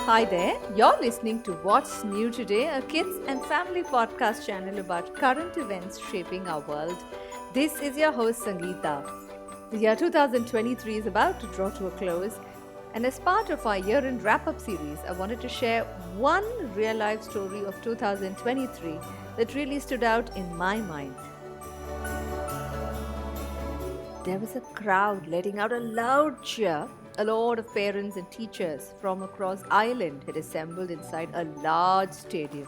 Hi there, you're listening to What's New Today, a kids and family podcast channel about current events shaping our world. This is your host Sangeeta. The year 2023 is about to draw to a close, and as part of our year-end wrap-up series, I wanted to share one real-life story of 2023 that really stood out in my mind. There was a crowd letting out a loud cheer. A lot of parents and teachers from across Ireland had assembled inside a large stadium.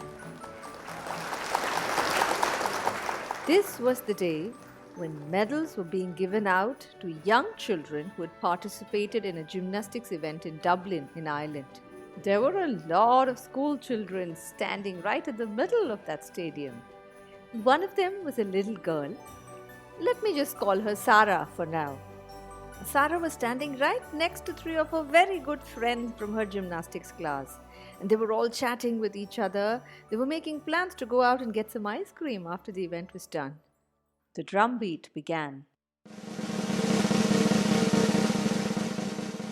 This was the day when medals were being given out to young children who had participated in a gymnastics event in Dublin, in Ireland. There were a lot of school children standing right in the middle of that stadium. One of them was a little girl. Let me just call her Sarah for now. Sarah was standing right next to three of her very good friends from her gymnastics class, and they were all chatting with each other. They were making plans to go out and get some ice cream after the event was done. The drum beat began.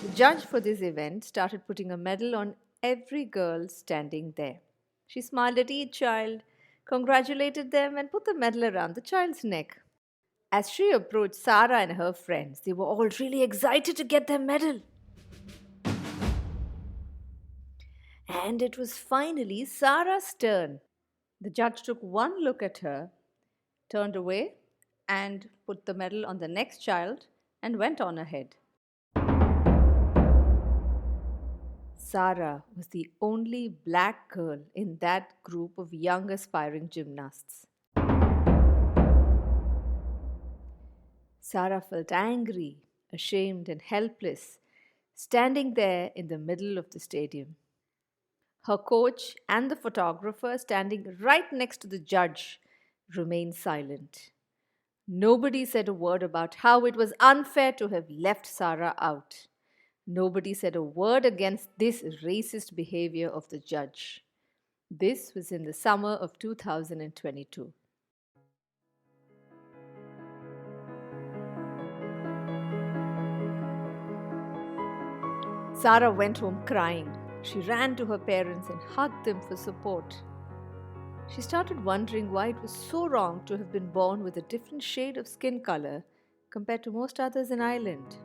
The judge for this event started putting a medal on every girl standing there. She smiled at each child, congratulated them, and put the medal around the child's neck. As she approached Sarah and her friends, they were all really excited to get their medal. And it was finally Sarah's turn. The judge took one look at her, turned away, and put the medal on the next child and went on ahead. Sarah was the only black girl in that group of young aspiring gymnasts. Sarah felt angry, ashamed, and helpless, standing there in the middle of the stadium. Her coach and the photographer, standing right next to the judge, remained silent. Nobody said a word about how it was unfair to have left Sarah out. Nobody said a word against this racist behavior of the judge. This was in the summer of 2022. Sarah went home crying. She ran to her parents and hugged them for support. She started wondering why it was so wrong to have been born with a different shade of skin color compared to most others in Ireland.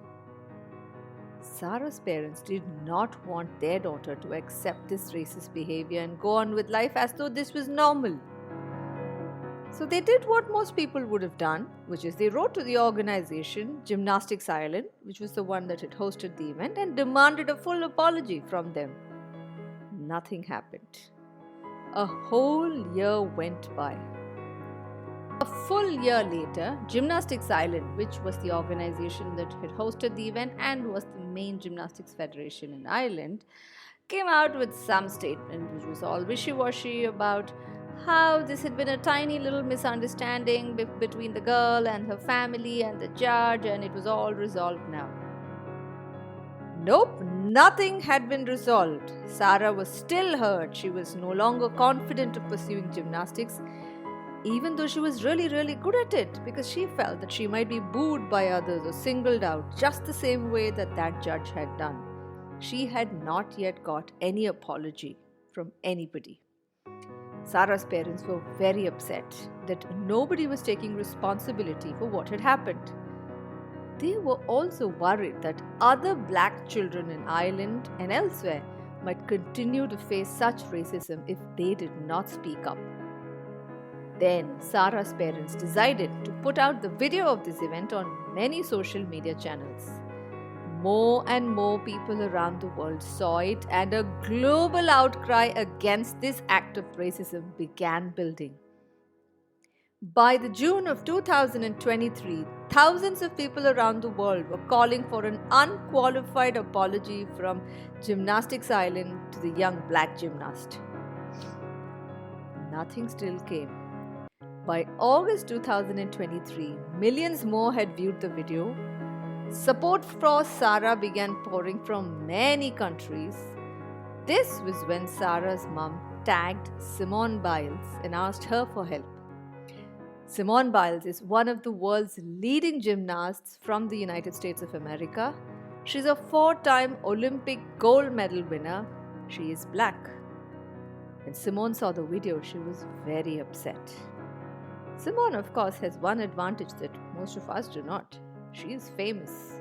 Sarah's parents did not want their daughter to accept this racist behavior and go on with life as though this was normal. So they did what most people would have done, which is they wrote to the organization Gymnastics Ireland, which was the one that had hosted the event, and demanded a full apology from them. Nothing happened. A whole year went by. A full year later, Gymnastics Ireland, which was the organization that had hosted the event and was the main gymnastics federation in Ireland, came out with some statement which was all wishy-washy about how this had been a tiny little misunderstanding between the girl and her family and the judge, and it was all resolved now. Nope, nothing had been resolved. Sarah was still hurt. She was no longer confident of pursuing gymnastics, even though she was really, really good at it, because she felt that she might be booed by others or singled out just the same way that judge had done. She had not yet got any apology from anybody. Sarah's parents were very upset that nobody was taking responsibility for what had happened. They were also worried that other black children in Ireland and elsewhere might continue to face such racism if they did not speak up. Then Sarah's parents decided to put out the video of this event on many social media channels. More and more people around the world saw it, and a global outcry against this act of racism began building. By the June of 2023, thousands of people around the world were calling for an unqualified apology from Gymnastics Ireland to the young black gymnast. Nothing still came. By August 2023, millions more had viewed the video. Support for Sarah began pouring from many countries. This was when Sarah's mum tagged Simon Biles and asked her for help. Simon Biles is one of the world's leading gymnasts from the United States of America. She's a 4-time Olympic gold medal winner She is black. When Simone saw the video, she was very upset. Simone, of course, has one advantage that most of us do not. She is famous.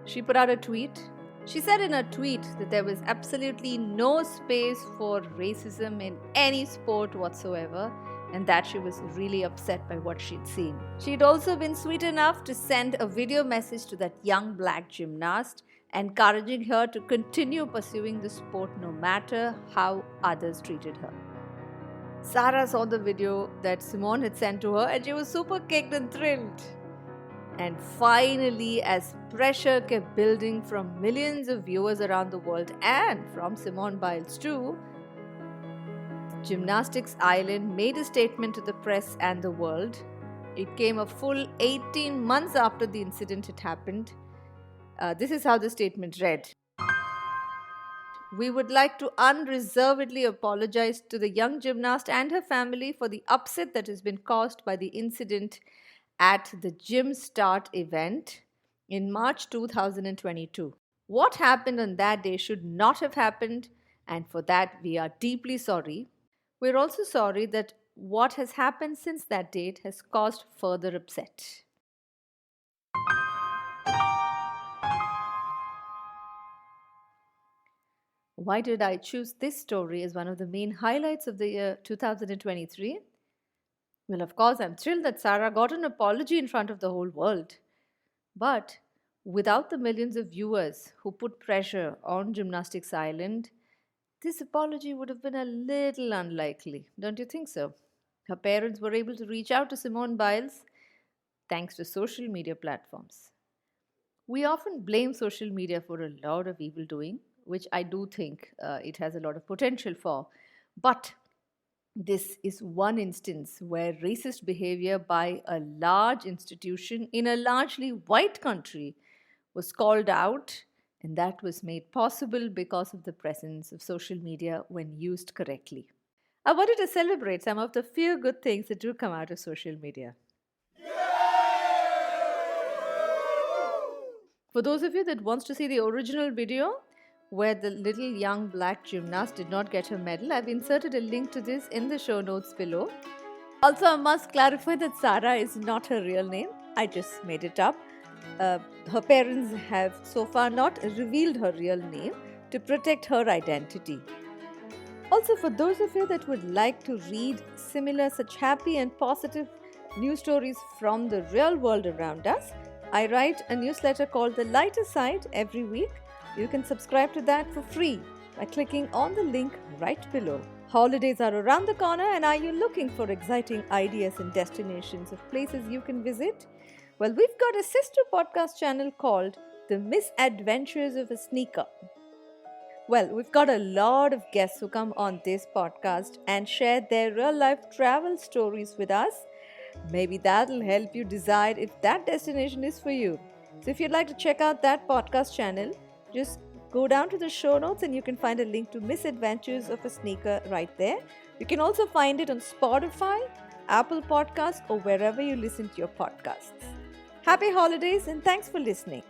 She put out a tweet. She said in her tweet that there was absolutely no space for racism in any sport whatsoever, and that she was really upset by what she'd seen. She'd also been sweet enough to send a video message to that young black gymnast, encouraging her to continue pursuing the sport no matter how others treated her. Sarah saw the video that Simone had sent to her and she was super kicked and thrilled. And finally, as pressure kept building from millions of viewers around the world and from Simone Biles too, Gymnastics Ireland made a statement to the press and the world. It came a full 18 months after the incident had happened. This is how the statement read. We would like to unreservedly apologize to the young gymnast and her family for the upset that has been caused by the incident at the Gym Start event in March 2022. What happened on that day should not have happened, and for that we are deeply sorry. We're also sorry that what has happened since that date has caused further upset. Why did I choose this story as one of the main highlights of the year 2023? Well, of course, I'm thrilled that Sarah got an apology in front of the whole world. But without the millions of viewers who put pressure on Gymnastics Ireland, this apology would have been a little unlikely, don't you think so? Her parents were able to reach out to Simone Biles thanks to social media platforms. We often blame social media for a lot of evil doing, which I do think it has a lot of potential for. But this is one instance where racist behavior by a large institution in a largely white country was called out, and that was made possible because of the presence of social media when used correctly. I wanted to celebrate some of the few good things that do come out of social media. For those of you that wants to see the original video, where the little young black gymnast did not get her medal, I've inserted a link to this in the show notes below. Also, I must clarify that Sarah is not her real name. I just made it up. Her parents have so far not revealed her real name to protect her identity. Also, for those of you that would like to read similar such happy and positive news stories from the real world around us, I write a newsletter called The Lighter Side every week. You can subscribe to that for free by clicking on the link right below. Holidays are around the corner, and are you looking for exciting ideas and destinations of places you can visit? Well, we've got a sister podcast channel called The Misadventures of a Sneaker. Well, we've got a lot of guests who come on this podcast and share their real-life travel stories with us. Maybe that'll help you decide if that destination is for you. So if you'd like to check out that podcast channel, just go down to the show notes and you can find a link to Misadventures of a Sneaker right there. You can also find it on Spotify, Apple Podcasts, or wherever you listen to your podcasts. Happy holidays and thanks for listening.